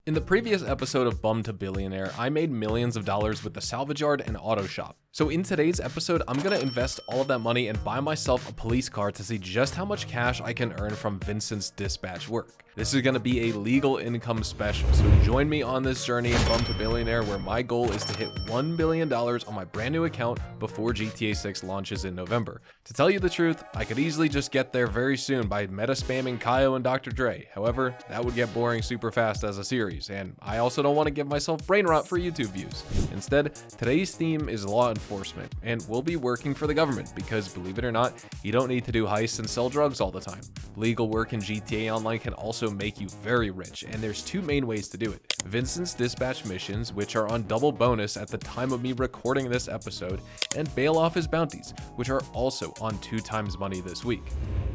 In the previous episode of Bum to Billionaire, I made millions of dollars with the salvage yard and auto shop. So in today's episode, I'm gonna invest all of that money and buy myself a police car to see just how much cash I can earn from Vincent's dispatch work. This is gonna be a legal income special, so join me on this journey in Bum to Billionaire where my goal is to hit $1 billion on my brand new account before GTA 6 launches in November. To tell you the truth, I could easily just get there very soon by meta spamming Kaio and Dr. Dre. However, that would get boring super fast as a series, and I also don't want to give myself brain rot for YouTube views. Instead, today's theme is law enforcement, and we'll be working for the government because, believe it or not, you don't need to do heists and sell drugs all the time. Legal work in GTA Online can also make you very rich, and there's two main ways to do it. Vincent's dispatch missions, which are on double bonus at the time of me recording this episode, and bail off his bounties, which are also on 2 times money this week.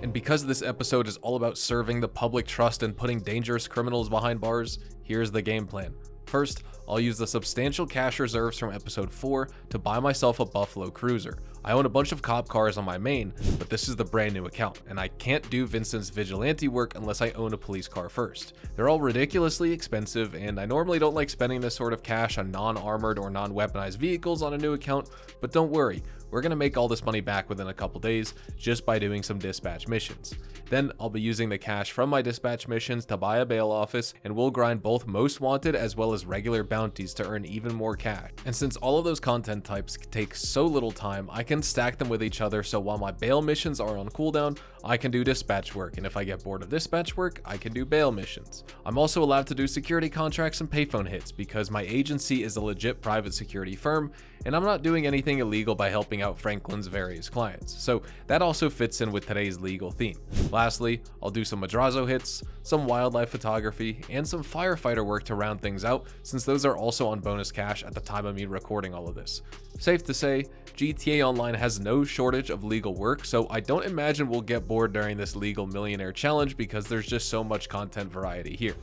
And because this episode is all about serving the public trust and putting dangerous criminals behind bars, here's the game plan. First, I'll use the substantial cash reserves from episode 4 to buy myself a Buffalo Cruiser. I own a bunch of cop cars on my main, but this is the brand new account, and I can't do Vincent's vigilante work unless I own a police car first. They're all ridiculously expensive, and I normally don't like spending this sort of cash on non-armored or non-weaponized vehicles on a new account, but don't worry, we're gonna make all this money back within a couple days just by doing some dispatch missions. Then I'll be using the cash from my dispatch missions to buy a bail office, and we'll grind both most wanted as well as regular bounties to earn even more cash. And since all of those content types take so little time, I can stack them with each other, so while my bail missions are on cooldown, I can do dispatch work, and if I get bored of dispatch work, I can do bail missions. I'm also allowed to do security contracts and payphone hits because my agency is a legit private security firm, and I'm not doing anything illegal by helping out Franklin's various clients, so that also fits in with today's legal theme. Lastly, I'll do some Madrazo hits, some wildlife photography, and some firefighter work to round things out, since those are also on bonus cash at the time of me recording all of this. Safe to say, GTA Online has no shortage of legal work, so I don't imagine we'll get bored during this legal millionaire challenge because there's just so much content variety here.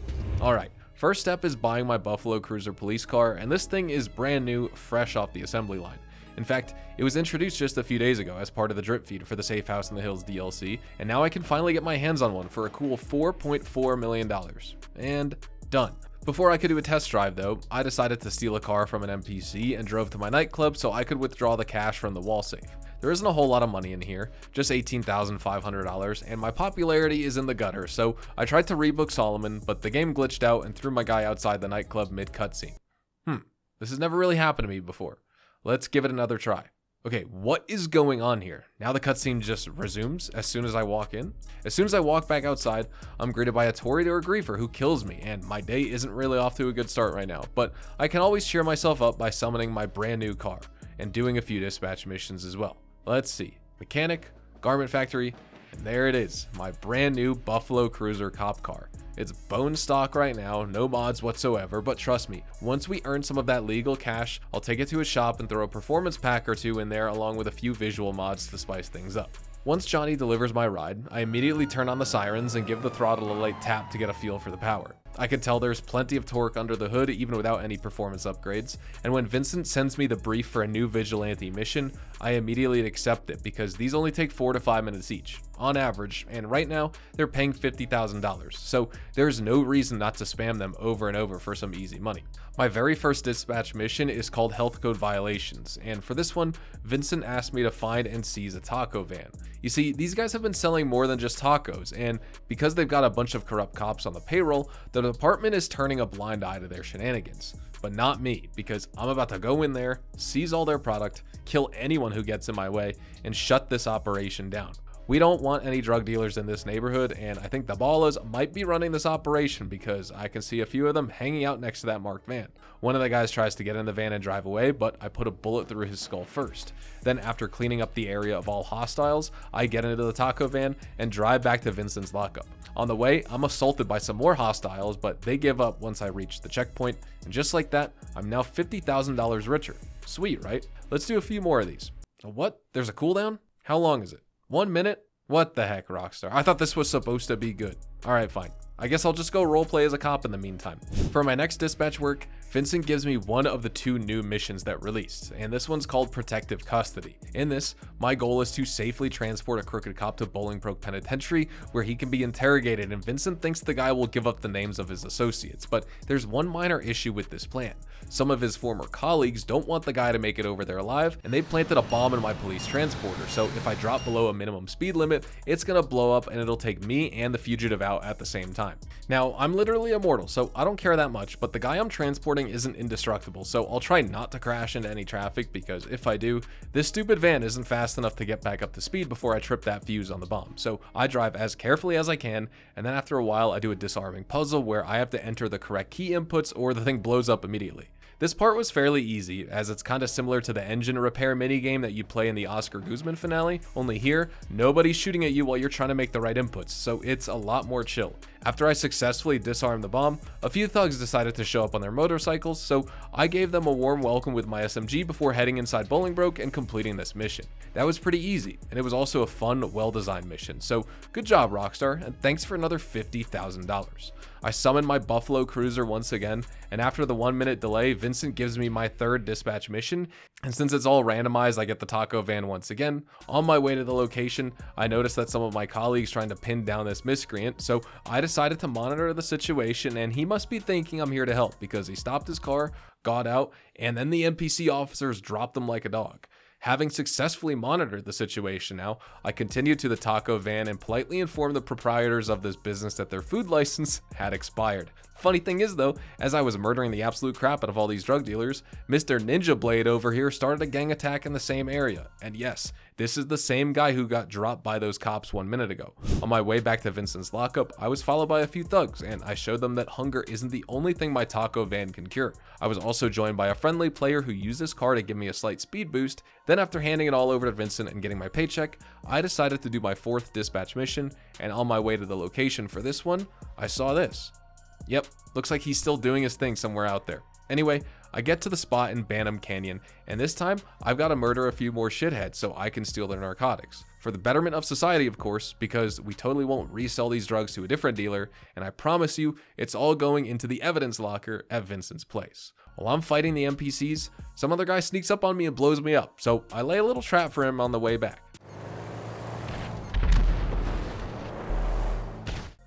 Alright. First step is buying my Buffalo Cruiser police car, and this thing is brand new, fresh off the assembly line. In fact, it was introduced just a few days ago as part of the drip feed for the Safe House in the Hills DLC, and now I can finally get my hands on one for a cool $4.4 million. And done. Before I could do a test drive though, I decided to steal a car from an NPC and drove to my nightclub so I could withdraw the cash from the wall safe. There isn't a whole lot of money in here, just $18,500, and my popularity is in the gutter, so I tried to rebook Solomon, but the game glitched out and threw my guy outside the nightclub mid-cutscene. This has never really happened to me before. Let's give it another try. Okay, what is going on here? Now the cutscene just resumes as soon as I walk in. As soon as I walk back outside, I'm greeted by a Toreador griefer who kills me, and my day isn't really off to a good start right now, but I can always cheer myself up by summoning my brand new car, and doing a few dispatch missions as well. Let's see, mechanic, garment factory, and there it is, my brand new Buffalo Cruiser cop car. It's bone stock right now, no mods whatsoever, but trust me, once we earn some of that legal cash, I'll take it to a shop and throw a performance pack or two in there along with a few visual mods to spice things up. Once Johnny delivers my ride, I immediately turn on the sirens and give the throttle a light tap to get a feel for the power. I can tell there's plenty of torque under the hood even without any performance upgrades, and when Vincent sends me the brief for a new vigilante mission, I immediately accept it because these only take 4 to 5 minutes each, on average, and right now they're paying $50,000, so there's no reason not to spam them over and over for some easy money. My very first dispatch mission is called Health Code Violations, and for this one, Vincent asked me to find and seize a taco van. You see, these guys have been selling more than just tacos, and because they've got a bunch of corrupt cops on the payroll, the department is turning a blind eye to their shenanigans. But not me, because I'm about to go in there, seize all their product, kill anyone who gets in my way, and shut this operation down. We don't want any drug dealers in this neighborhood, and I think the Ballas might be running this operation because I can see a few of them hanging out next to that marked van. One of the guys tries to get in the van and drive away, but I put a bullet through his skull first. Then after cleaning up the area of all hostiles, I get into the taco van and drive back to Vincent's lockup. On the way, I'm assaulted by some more hostiles, but they give up once I reach the checkpoint, and just like that, I'm now $50,000 richer. Sweet, right? Let's do a few more of these. What? There's a cooldown? How long is it? 1 minute? What the heck, Rockstar? I thought this was supposed to be good. Alright, fine. I guess I'll just go roleplay as a cop in the meantime. For my next dispatch work, Vincent gives me one of the 2 new missions that released, and this one's called Protective Custody. In this, my goal is to safely transport a crooked cop to Bolingbroke Penitentiary where he can be interrogated, and Vincent thinks the guy will give up the names of his associates, but there's one minor issue with this plan. Some of his former colleagues don't want the guy to make it over there alive, and they planted a bomb in my police transporter, so if I drop below a minimum speed limit, it's gonna blow up and it'll take me and the fugitive out at the same time. Now, I'm literally immortal, so I don't care that much, but the guy I'm transporting isn't indestructible, so I'll try not to crash into any traffic, because if I do, this stupid van isn't fast enough to get back up to speed before I trip that fuse on the bomb. So I drive as carefully as I can, and then after a while I do a disarming puzzle where I have to enter the correct key inputs or the thing blows up immediately. This part was fairly easy, as it's kinda similar to the engine repair minigame that you play in the Oscar Guzman finale, only here, nobody's shooting at you while you're trying to make the right inputs, so it's a lot more chill. After I successfully disarmed the bomb, a few thugs decided to show up on their motorcycles, so I gave them a warm welcome with my SMG before heading inside Bolingbroke and completing this mission. That was pretty easy, and it was also a fun, well-designed mission, so good job Rockstar, and thanks for another $50,000. I summoned my Buffalo Cruiser once again, and after the 1-minute delay, Vincent gives me my 3rd dispatch mission, and since it's all randomized, I get the taco van once again. On my way to the location, I noticed that some of my colleagues trying to pin down this miscreant, so I decided to monitor the situation, and he must be thinking I'm here to help because he stopped his car, got out, and then the NPC officers dropped him like a dog. Having successfully monitored the situation now, I continued to the taco van and politely informed the proprietors of this business that their food license had expired. Funny thing is though, as I was murdering the absolute crap out of all these drug dealers, Mr. Ninja Blade over here started a gang attack in the same area. And yes, this is the same guy who got dropped by those cops 1 minute ago. On my way back to Vincent's lockup, I was followed by a few thugs, and I showed them that hunger isn't the only thing my taco van can cure. I was also joined by a friendly player who used this car to give me a slight speed boost. Then after handing it all over to Vincent and getting my paycheck, I decided to do my 4th dispatch mission, and on my way to the location for this one, I saw this. Yep, looks like he's still doing his thing somewhere out there. Anyway, I get to the spot in Banham Canyon, and this time I've got to murder a few more shitheads so I can steal their narcotics. For the betterment of society, of course, because we totally won't resell these drugs to a different dealer, and I promise you, it's all going into the evidence locker at Vincent's place. While I'm fighting the NPCs, some other guy sneaks up on me and blows me up, so I lay a little trap for him on the way back.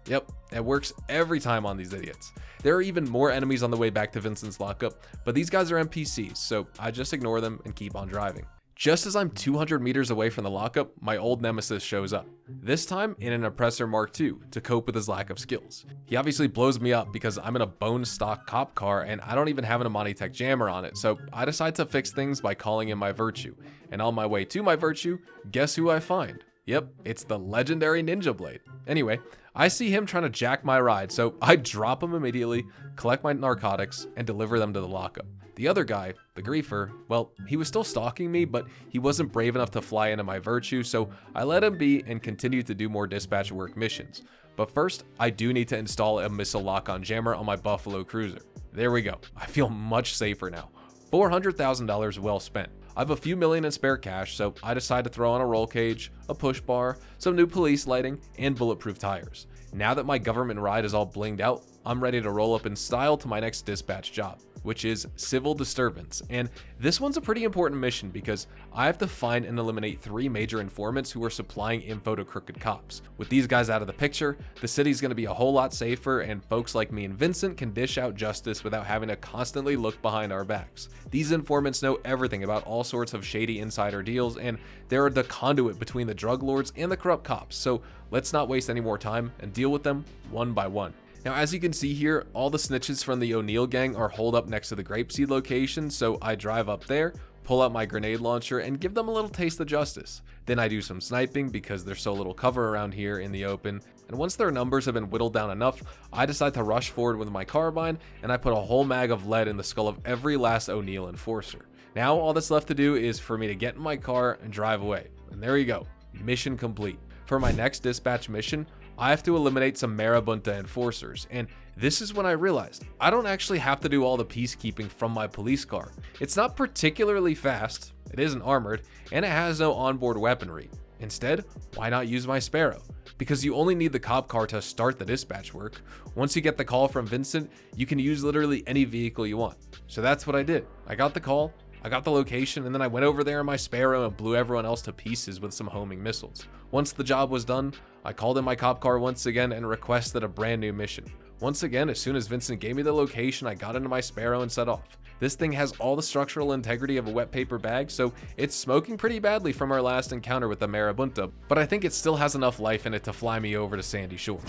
Yep, it works every time on these idiots. There are even more enemies on the way back to Vincent's lockup, but these guys are NPCs, so I just ignore them and keep on driving. Just as I'm 200 meters away from the lockup, my old nemesis shows up. This time in an Oppressor Mark II to cope with his lack of skills. He obviously blows me up because I'm in a bone stock cop car and I don't even have an Amani Tech jammer on it, so I decide to fix things by calling in my Virtue. And on my way to my Virtue, guess who I find? Yep, it's the legendary Ninja Blade. Anyway, I see him trying to jack my ride, so I drop him immediately, collect my narcotics, and deliver them to the lockup. The other guy, the griefer, well, he was still stalking me, but he wasn't brave enough to fly into my Virtue, so I let him be and continued to do more dispatch work missions. But first, I do need to install a missile lock-on jammer on my Buffalo Cruiser. There we go. I feel much safer now. $400,000 well spent. I have a few million in spare cash, so I decide to throw on a roll cage, a push bar, some new police lighting, and bulletproof tires. Now that my government ride is all blinged out, I'm ready to roll up in style to my next dispatch job, which is civil disturbance. And this one's a pretty important mission because I have to find and eliminate 3 major informants who are supplying info to crooked cops. With these guys out of the picture, the city's gonna be a whole lot safer and folks like me and Vincent can dish out justice without having to constantly look behind our backs. These informants know everything about all sorts of shady insider deals and they're the conduit between the drug lords and the corrupt cops. So let's not waste any more time and deal with them one by one. Now, as you can see here, all the snitches from the O'Neill gang are holed up next to the Grapeseed location, so I drive up there, pull out my grenade launcher, and give them a little taste of justice. Then I do some sniping because there's so little cover around here in the open, and once their numbers have been whittled down enough, I decide to rush forward with my carbine, and I put a whole mag of lead in the skull of every last O'Neill enforcer. Now, all that's left to do is for me to get in my car and drive away. And there you go, mission complete. For my next dispatch mission, I have to eliminate some Marabunta enforcers, and this is when I realized I don't actually have to do all the peacekeeping from my police car. It's not particularly fast, it isn't armored, and it has no onboard weaponry. Instead, why not use my Sparrow? Because you only need the cop car to start the dispatch work. Once you get the call from Vincent, you can use literally any vehicle you want. So that's what I did. I got the call, I got the location, and then I went over there in my Sparrow and blew everyone else to pieces with some homing missiles. Once the job was done, I called in my cop car once again and requested a brand new mission. Once again, as soon as Vincent gave me the location, I got into my Sparrow and set off. This thing has all the structural integrity of a wet paper bag, so it's smoking pretty badly from our last encounter with the Marabunta, but I think it still has enough life in it to fly me over to Sandy Shore.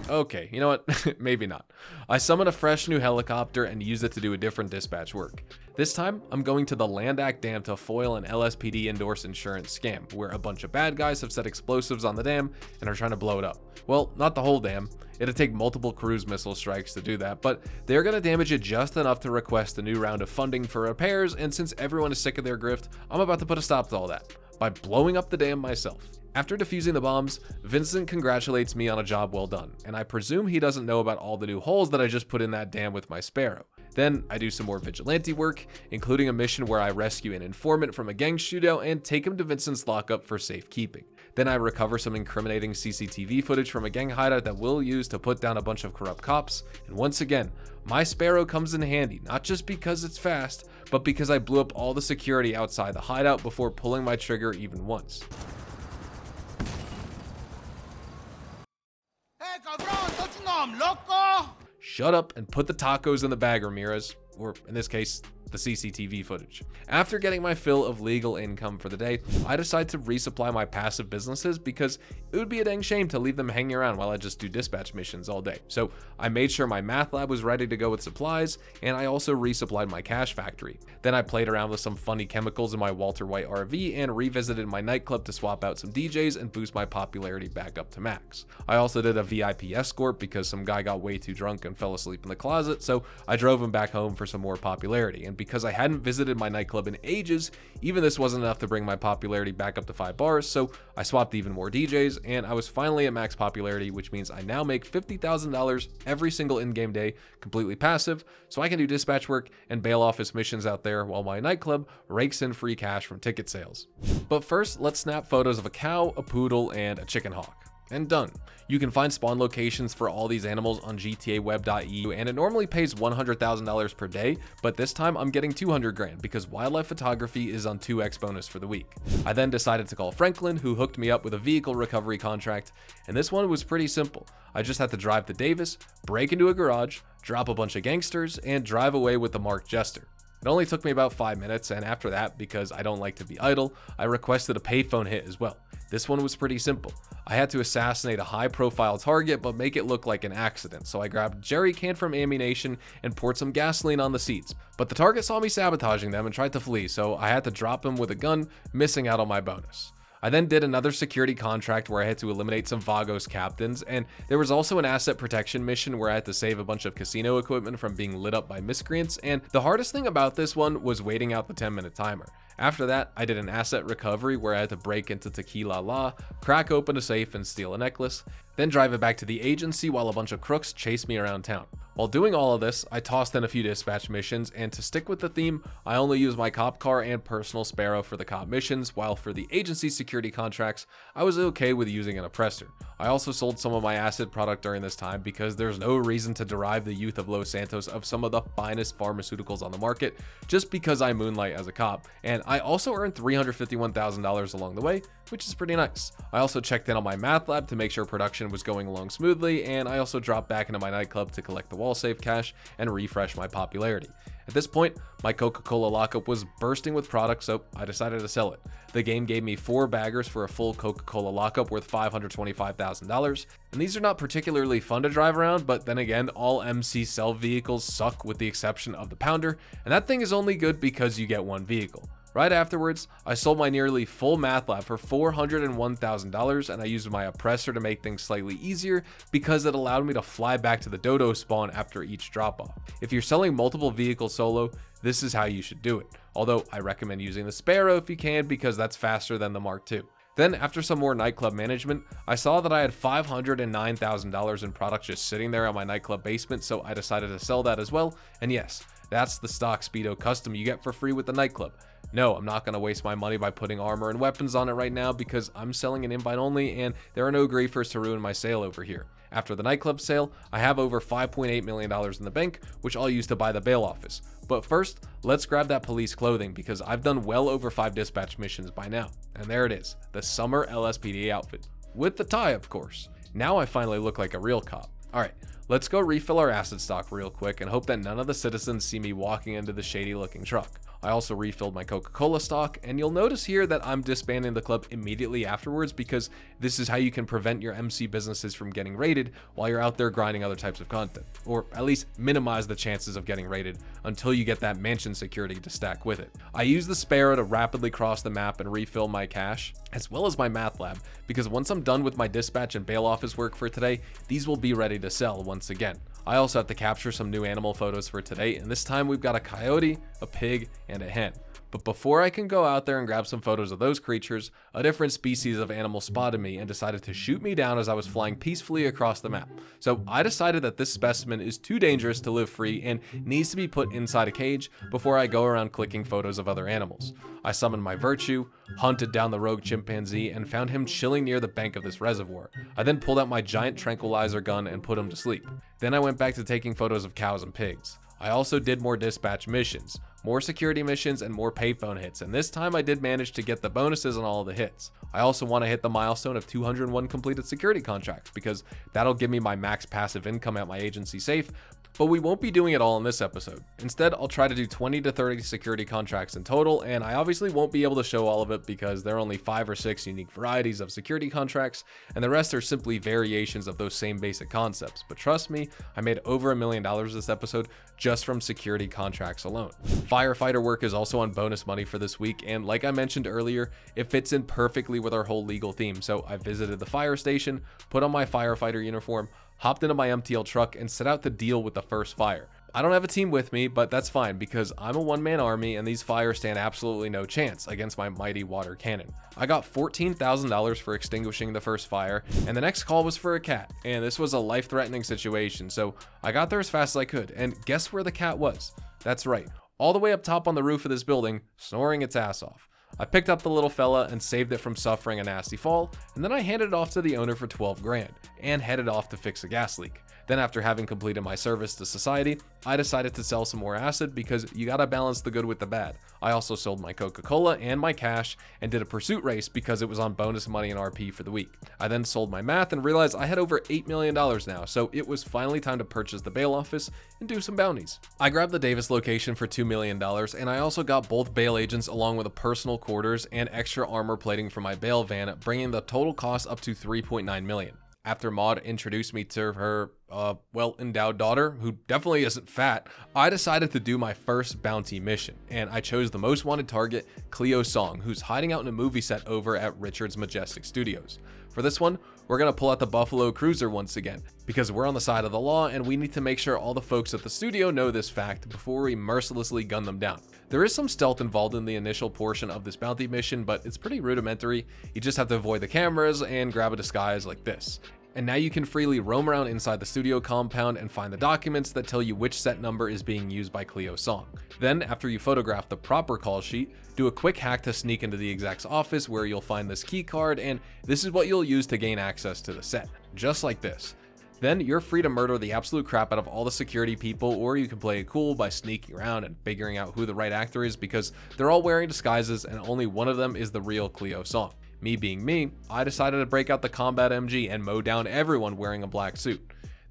Okay, you know what? Maybe not. I summon a fresh new helicopter and use it to do a different dispatch work. This time, I'm going to the Land Act Dam to foil an LSPD endorsed insurance scam, where a bunch of bad guys have set explosives on the dam and are trying to blow it up. Well, not the whole dam. It'd take multiple cruise missile strikes to do that, but they're going to damage it just enough to request a new round of funding for repairs, and since everyone is sick of their grift, I'm about to put a stop to all that by blowing up the dam myself. After defusing the bombs, Vincent congratulates me on a job well done, and I presume he doesn't know about all the new holes that I just put in that dam with my Sparrow. Then I do some more vigilante work, including a mission where I rescue an informant from a gang shootout and take him to Vincent's lockup for safekeeping. Then I recover some incriminating CCTV footage from a gang hideout that we'll use to put down a bunch of corrupt cops, and once again, my Sparrow comes in handy, not just because it's fast, but because I blew up all the security outside the hideout before pulling my trigger even once. Hey, cabrón, don't you know I'm loco? Shut up and put the tacos in the bag, Ramirez, or in this case, the CCTV footage. After getting my fill of legal income for the day, I decide to resupply my passive businesses because it would be a dang shame to leave them hanging around while I just do dispatch missions all day. So I made sure my math lab was ready to go with supplies, and I also resupplied my cash factory. Then I played around with some funny chemicals in my Walter White RV and revisited my nightclub to swap out some DJs and boost my popularity back up to max. I also did a VIP escort because some guy got way too drunk and fell asleep in the closet, so I drove him back home for some more popularity. And because I hadn't visited my nightclub in ages, even this wasn't enough to bring my popularity back up to 5 bars, so I swapped even more DJs, and I was finally at max popularity, which means I now make $50,000 every single in-game day, completely passive, so I can do dispatch work and bail office missions out there while my nightclub rakes in free cash from ticket sales. But first, let's snap photos of a cow, a poodle, and a chicken hawk. And done. You can find spawn locations for all these animals on GTAweb.eu, and it normally pays $100,000 per day, but this time I'm getting 200 grand because wildlife photography is on 2x bonus for the week. I then decided to call Franklin, who hooked me up with a vehicle recovery contract, and this one was pretty simple. I just had to drive to Davis, break into a garage, drop a bunch of gangsters, and drive away with the marked Jester. It only took me about 5 minutes, and after that, because I don't like to be idle, I requested a payphone hit as well. This one was pretty simple. I had to assassinate a high-profile target but make it look like an accident, so I grabbed a jerry can from Ammunition and poured some gasoline on the seats. But the target saw me sabotaging them and tried to flee, so I had to drop him with a gun, missing out on my bonus. I then did another security contract where I had to eliminate some Vagos captains, and there was also an asset protection mission where I had to save a bunch of casino equipment from being lit up by miscreants, and the hardest thing about this one was waiting out the 10-minute timer. After that, I did an asset recovery where I had to break into Tequila La, crack open a safe and steal a necklace, then drive it back to the agency while a bunch of crooks chased me around town. While doing all of this, I tossed in a few dispatch missions, and to stick with the theme, I only used my cop car and personal Sparrow for the cop missions, while for the agency security contracts, I was okay with using an oppressor. I also sold some of my acid product during this time because there's no reason to derive the youth of Los Santos of some of the finest pharmaceuticals on the market just because I moonlight as a cop, and I also earned $351,000 along the way, which is pretty nice. I also checked in on my math lab to make sure production was going along smoothly, and I also dropped back into my nightclub to collect the wall safe cash and refresh my popularity. At this point, my Coca-Cola lockup was bursting with product, so I decided to sell it. The game gave me 4 baggers for a full Coca-Cola lockup worth $525,000, and these are not particularly fun to drive around, but then again, all MC sell vehicles suck with the exception of the Pounder, and that thing is only good because you get one vehicle. Right afterwards, I sold my nearly full math lab for $401,000, and I used my oppressor to make things slightly easier because it allowed me to fly back to the dodo spawn after each drop-off. If you're selling multiple vehicles solo, this is how you should do it, although I recommend using the Sparrow if you can because that's faster than the Mark II. Then, after some more nightclub management, I saw that I had $509,000 in products just sitting there on my nightclub basement, so I decided to sell that as well, and yes, that's the stock Speedo custom you get for free with the nightclub. No, I'm not going to waste my money by putting armor and weapons on it right now because I'm selling an invite only and there are no griefers to ruin my sale over here. After the nightclub sale, I have over $5.8 million in the bank, which I'll use to buy the bail office. But first, let's grab that police clothing because I've done well over 5 dispatch missions by now. And there it is, the summer LSPD outfit. With the tie, of course. Now I finally look like a real cop. Alright, let's go refill our acid stock real quick and hope that none of the citizens see me walking into the shady looking truck. I also refilled my Coca-Cola stock, and you'll notice here that I'm disbanding the club immediately afterwards because this is how you can prevent your MC businesses from getting raided while you're out there grinding other types of content, or at least minimize the chances of getting raided until you get that mansion security to stack with it. I use the Sparrow to rapidly cross the map and refill my cash, as well as my math lab, because once I'm done with my dispatch and bail office work for today, these will be ready to sell once again. I also have to capture some new animal photos for today, and this time we've got a coyote, a pig, and a hen. But before I can go out there and grab some photos of those creatures, a different species of animal spotted me and decided to shoot me down as I was flying peacefully across the map. So I decided that this specimen is too dangerous to live free and needs to be put inside a cage before I go around clicking photos of other animals. I summoned my virtue, hunted down the rogue chimpanzee, and found him chilling near the bank of this reservoir. I then pulled out my giant tranquilizer gun and put him to sleep. Then I went back to taking photos of cows and pigs. I also did more dispatch missions, more security missions, and more payphone hits, and this time I did manage to get the bonuses on all of the hits. I also want to hit the milestone of 201 completed security contracts because that'll give me my max passive income at my agency safe, but we won't be doing it all in this episode. Instead, I'll try to do 20 to 30 security contracts in total, and I obviously won't be able to show all of it because there are only 5 or 6 unique varieties of security contracts, and the rest are simply variations of those same basic concepts. But trust me, I made over $1 million this episode just from security contracts alone. Firefighter work is also on bonus money for this week, and like I mentioned earlier, it fits in perfectly with our whole legal theme. So I visited the fire station, put on my firefighter uniform, hopped into my MTL truck, and set out to deal with the first fire. I don't have a team with me, but that's fine because I'm a one-man army and these fires stand absolutely no chance against my mighty water cannon. I got $14,000 for extinguishing the first fire, and the next call was for a cat, and this was a life-threatening situation, so I got there as fast as I could, and guess where the cat was? That's right, all the way up top on the roof of this building, snoring its ass off. I picked up the little fella and saved it from suffering a nasty fall, and then I handed it off to the owner for 12 grand and headed off to fix a gas leak. Then after having completed my service to society, I decided to sell some more acid because you gotta balance the good with the bad. I also sold my Coca-Cola and my cash and did a pursuit race because it was on bonus money and RP for the week. I then sold my math and realized I had over $8 million now, so it was finally time to purchase the bail office and do some bounties. I grabbed the Davis location for $2 million, and I also got both bail agents along with a personal quarters and extra armor plating for my bail van, bringing the total cost up to $3.9 million. After Maud introduced me to her well-endowed daughter, who definitely isn't fat, I decided to do my first bounty mission, and I chose the most wanted target, Cleo Song, who's hiding out in a movie set over at Richard's Majestic Studios. For this one, we're gonna pull out the Buffalo Cruiser once again, because we're on the side of the law and we need to make sure all the folks at the studio know this fact before we mercilessly gun them down. There is some stealth involved in the initial portion of this bounty mission, but it's pretty rudimentary. You just have to avoid the cameras and grab a disguise like this. And now you can freely roam around inside the studio compound and find the documents that tell you which set number is being used by Cleo Song. Then, after you photograph the proper call sheet, do a quick hack to sneak into the exec's office where you'll find this key card, and this is what you'll use to gain access to the set, just like this. Then you're free to murder the absolute crap out of all the security people, or you can play it cool by sneaking around and figuring out who the right actor is because they're all wearing disguises and only one of them is the real Cleo Song. Me being me, I decided to break out the Combat MG and mow down everyone wearing a black suit.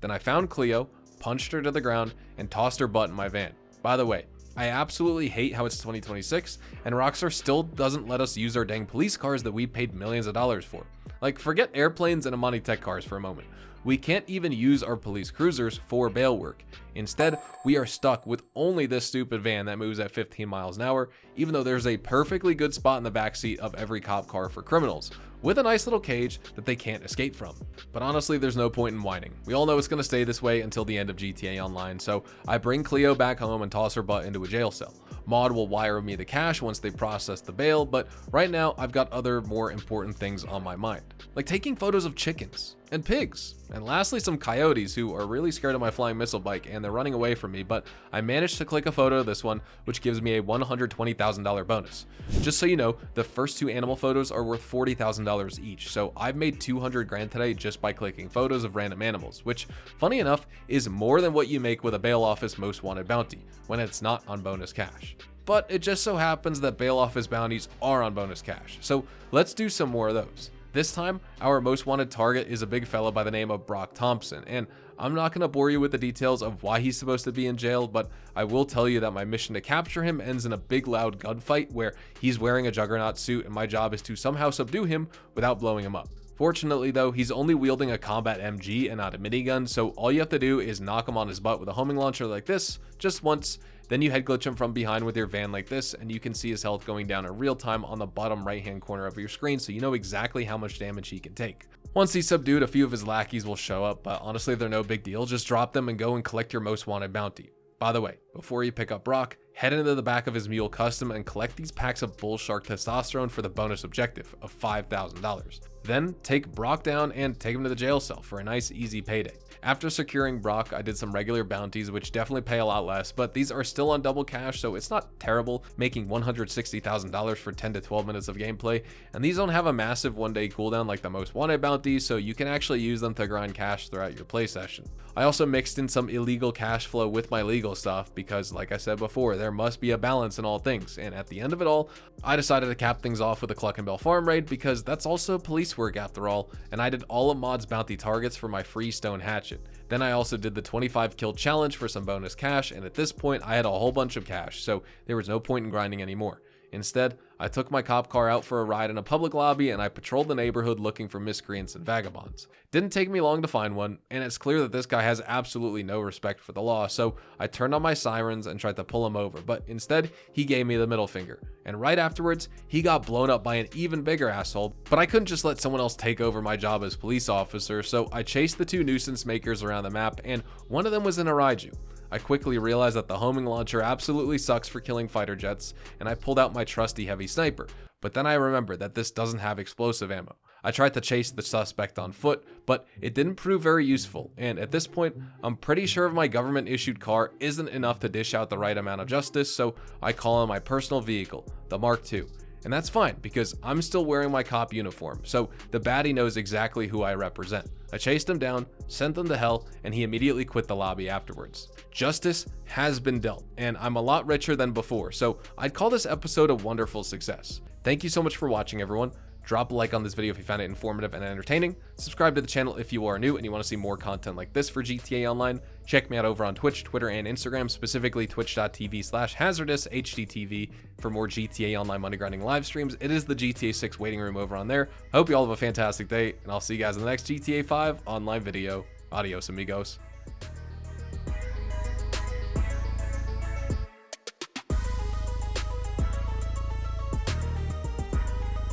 Then I found Cleo, punched her to the ground, and tossed her butt in my van. By the way, I absolutely hate how it's 2026 and Rockstar still doesn't let us use our dang police cars that we paid millions of dollars for. Like, forget airplanes and Amani Tech cars for a moment. We can't even use our police cruisers for bail work. Instead, we are stuck with only this stupid van that moves at 15 miles an hour, even though there's a perfectly good spot in the backseat of every cop car for criminals, with a nice little cage that they can't escape from. But honestly, there's no point in whining. We all know it's gonna stay this way until the end of GTA Online, so I bring Cleo back home and toss her butt into a jail cell. Maud will wire me the cash once they process the bail, but right now I've got other more important things on my mind, like taking photos of chickens and pigs, and lastly some coyotes who are really scared of my flying missile bike and and they're running away from me, but I managed to click a photo of this one, which gives me a $120,000 bonus. Just so you know, the first 2 animal photos are worth $40,000 each, so I've made 200 grand today just by clicking photos of random animals, which, funny enough, is more than what you make with a bail office most wanted bounty, when it's not on bonus cash. But it just so happens that bail office bounties are on bonus cash, so let's do some more of those. This time, our most wanted target is a big fella by the name of Brock Thompson, and I'm not going to bore you with the details of why he's supposed to be in jail, but I will tell you that my mission to capture him ends in a big loud gunfight where he's wearing a juggernaut suit and my job is to somehow subdue him without blowing him up. Fortunately though, he's only wielding a combat MG and not a minigun, so all you have to do is knock him on his butt with a homing launcher like this, just once. Then you head glitch him from behind with your van like this, and you can see his health going down in real time on the bottom right hand corner of your screen, so you know exactly how much damage he can take. Once he's subdued, a few of his lackeys will show up, but honestly they're no big deal. Just drop them and go and collect your most wanted bounty. By the way, before you pick up Brock, head into the back of his mule custom and collect these packs of bull shark testosterone for the bonus objective of $5,000. Then take Brock down and take him to the jail cell for a nice easy payday. After securing Brock, I did some regular bounties, which definitely pay a lot less, but these are still on double cash, so it's not terrible, making $160,000 for 10 to 12 minutes of gameplay. And these don't have a massive one-day cooldown like the most wanted bounties, so you can actually use them to grind cash throughout your play session. I also mixed in some illegal cash flow with my legal stuff because, like I said before, there must be a balance in all things. And at the end of it all, I decided to cap things off with a Cluck and Bell farm raid because that's also police work after all, and I did all of Mod's bounty targets for my free stone hatchet. Then I also did the 25 kill challenge for some bonus cash, and at this point I had a whole bunch of cash, so there was no point in grinding anymore. Instead, I took my cop car out for a ride in a public lobby and I patrolled the neighborhood looking for miscreants and vagabonds. Didn't take me long to find one, and it's clear that this guy has absolutely no respect for the law, so I turned on my sirens and tried to pull him over, but instead he gave me the middle finger. And right afterwards, he got blown up by an even bigger asshole, but I couldn't just let someone else take over my job as police officer, so I chased the 2 nuisance makers around the map, and one of them was in a Raiju. I quickly realized that the homing launcher absolutely sucks for killing fighter jets, and I pulled out my trusty heavy sniper, but then I remembered that this doesn't have explosive ammo. I tried to chase the suspect on foot, but it didn't prove very useful, and at this point, I'm pretty sure my government issued car isn't enough to dish out the right amount of justice, so I call on my personal vehicle, the Mark II. And that's fine because I'm still wearing my cop uniform, so the baddie knows exactly who I represent. I chased him down, sent him to hell, and he immediately quit the lobby afterwards. Justice has been dealt, and I'm a lot richer than before, so I'd call this episode a wonderful success. Thank you so much for watching, everyone. Drop a like on this video if you found it informative and entertaining. Subscribe to the channel if you are new and you want to see more content like this for GTA Online. Check me out over on Twitch, Twitter, and Instagram, specifically twitch.tv/hazardoushdtv for more GTA Online money grinding live streams. It is the GTA 6 waiting room over on there. I hope you all have a fantastic day, and I'll see you guys in the next GTA 5 online video. Adios, amigos.